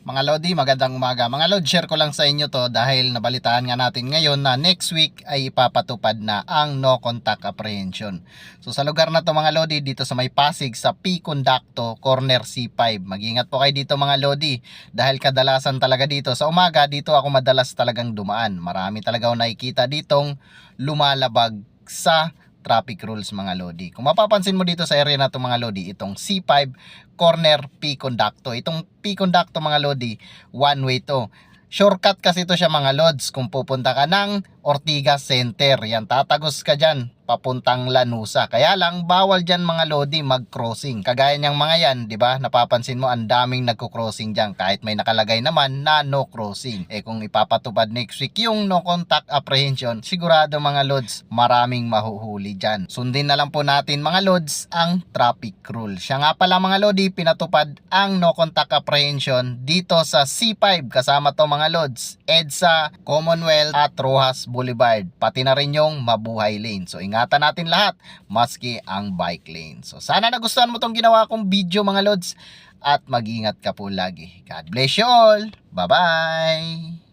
Mga Lodi, magandang umaga. Mga Lod, share ko lang sa inyo to dahil nabalitaan nga natin ngayon na next week ay ipapatupad na ang no contact apprehension. So sa lugar na to mga Lodi, dito sa may Pasig sa P. Conducto, corner C5. Mag-ingat po kayo dito mga Lodi dahil kadalasan talaga dito sa umaga, dito ako madalas talagang dumaan. Marami talaga ako nakikita ditong lumalabag sa traffic rules mga Lodi. Kung mapapansin mo dito sa area na to mga Lodi, itong C5 corner P. Conducto. Itong P. Conducto mga Lodi, one way to. Shortcut kasi ito siya mga Lods. Kung pupunta ka ng Ortigas Center, yan, tatagos ka dyan papuntang Lanusa. Kaya lang bawal dyan mga Lodi mag-crossing. Kagaya niyang mga yan, di ba? Napapansin mo ang daming nagko-crossing dyan kahit may nakalagay naman na no crossing. Kung ipapatupad next week yung no contact apprehension, sigurado mga Lods, maraming mahuhuli dyan. Sundin na lang po natin mga Lods ang traffic rule. Siya nga pala mga Lodi, pinatupad ang no contact apprehension dito sa C5 kasama to mga Lods, EDSA, Commonwealth at Rojas Boulevard, pati na rin yung Mabuhay Lane. So ingatan natin lahat maski ang bike lane. So sana nagustuhan mo tong ginawa kong video mga Lods at mag-ingat ka po lagi. God bless you all. Bye bye.